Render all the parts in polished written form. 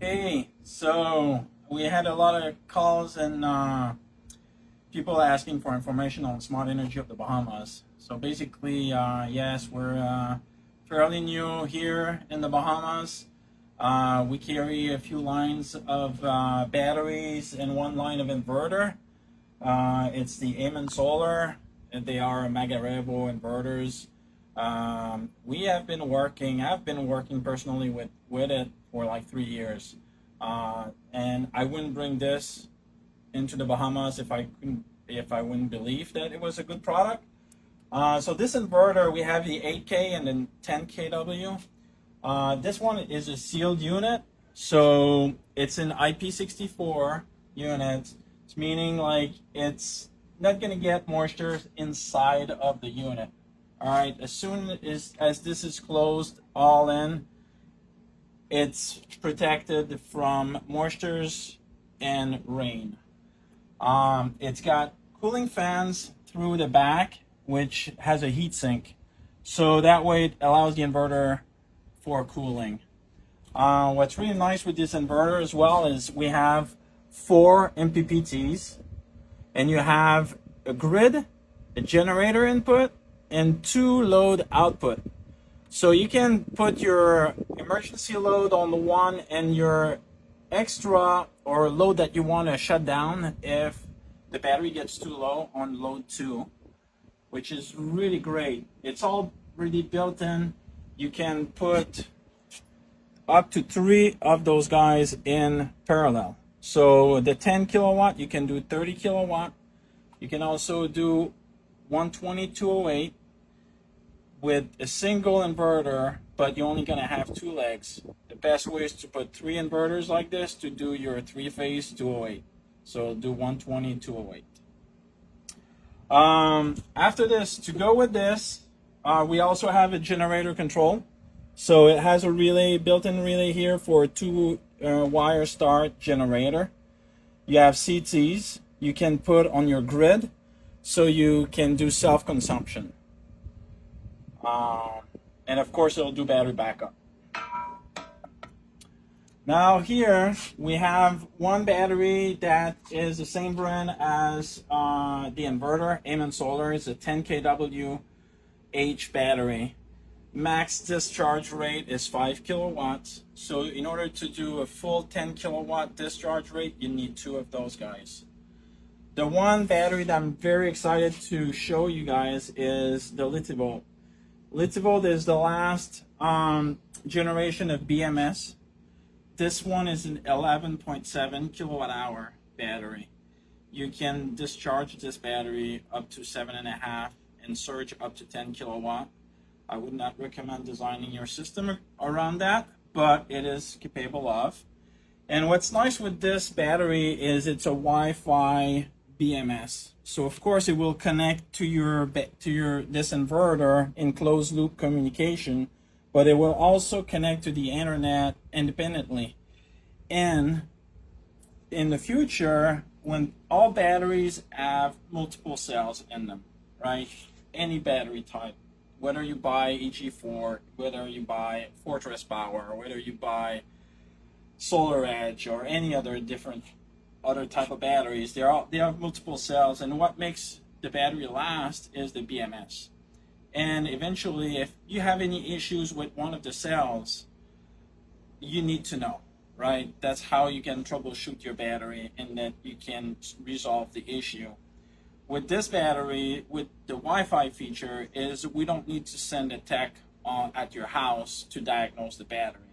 Hey, so we had a lot of calls and people asking for information on smart energy of the Bahamas. So basically, yes, we're fairly new here in the Bahamas. We carry a few lines of batteries and one line of inverter. It's the AMENSOLAR. They are mega Renewable inverters. I've been working personally with it for like 3 years. And I wouldn't bring this into the Bahamas if I wouldn't believe that it was a good product. So this inverter, we have the 8K and then 10 kW. This one is a sealed unit, so it's an IP64 unit. It's meaning like it's not going to get moisture inside of the unit. All right, as soon as this is closed all in, it's protected from moistures and rain. It's got cooling fans through the back, which has a heat sink. So that way it allows the inverter for cooling. What's really nice with this inverter as well is we have 4 MPPTs, and you have a grid, a generator input, and 2 load output. So you can put your emergency load on the one and your extra or load that you want to shut down if the battery gets too low on load 2, which is really great. It's all really built in. You can put up to 3 of those guys in parallel. So the 10 kilowatt, you can do 30 kilowatt. You can also do 120 208 with a single inverter, but you're only gonna have 2 legs. The best way is to put 3 inverters like this to do your 3-phase 208. So do 120 208. After this, to go with this, we also have a generator control. So it has a relay, built-in relay here for a 2-wire start generator. You have CTs you can put on your grid, so you can do self-consumption. And of course, it'll do battery backup. Now here we have one battery that is the same brand as the inverter. AMENSOLAR is a 10 kWh battery. Max discharge rate is 5 kilowatts. So in order to do a full 10 kilowatt discharge rate, you need 2 of those guys. The one battery that I'm very excited to show you guys is the Lithi-Volt. Lithi-Volt is the last generation of BMS. This one is an 11.7 kilowatt hour battery. You can discharge this battery up to 7.5 and surge up to 10 kilowatt. I would not recommend designing your system around that, but it is capable of. And what's nice with this battery is it's a Wi-Fi BMS. So of course it will connect to this inverter in closed loop communication, but it will also connect to the internet independently. And in the future, when all batteries have multiple cells in them, right? Any battery type, whether you buy EG4, whether you buy Fortress Power, or whether you buy Solar Edge or any other type of batteries, they have multiple cells, and what makes the battery last is the BMS. And eventually, if you have any issues with one of the cells, you need to know, right? That's how you can troubleshoot your battery and that you can resolve the issue. With this battery, with the Wi-Fi feature, is we don't need to send a tech at your house to diagnose the battery.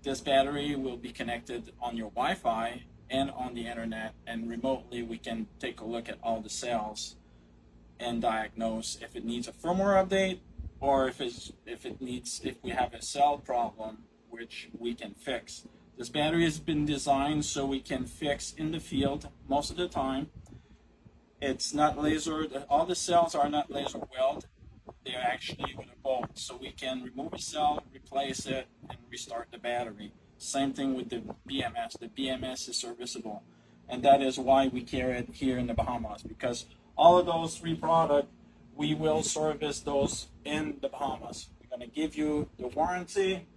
This battery will be connected on your Wi-Fi and on the internet, and remotely we can take a look at all the cells and diagnose if it needs a firmware update, or if we have a cell problem, which we can fix. This battery has been designed so we can fix in the field most of the time. It's not laser, all the cells are not laser weld. They're actually with a bolt, so we can remove a cell, replace it, and restart the battery. Same thing with the BMS. The BMS is serviceable, and that is why we carry it here in the Bahamas, because all of those 3 products, we will service those in the Bahamas. We're going to give you the warranty.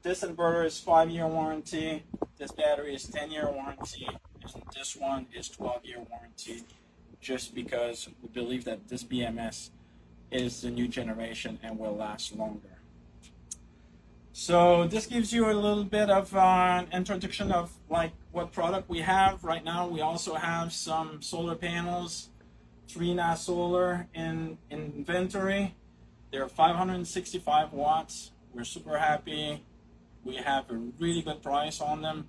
This inverter is 5-year warranty. this battery is 10-year warranty, and this one is 12-year warranty, just because we believe that this BMS is the new generation and will last longer. So this gives you a little bit of an introduction of like what product we have right now. We also have some solar panels, 3NA Solar in inventory. They're 565 watts. We're super happy. We have a really good price on them.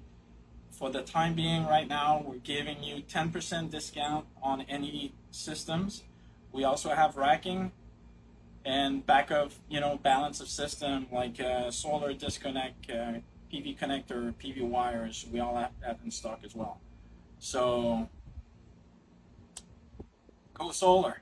For the time being right now, we're giving you 10% discount on any systems. We also have racking and backup, balance of system like solar disconnect, PV connector, PV wires. We all have that in stock as well. So go solar.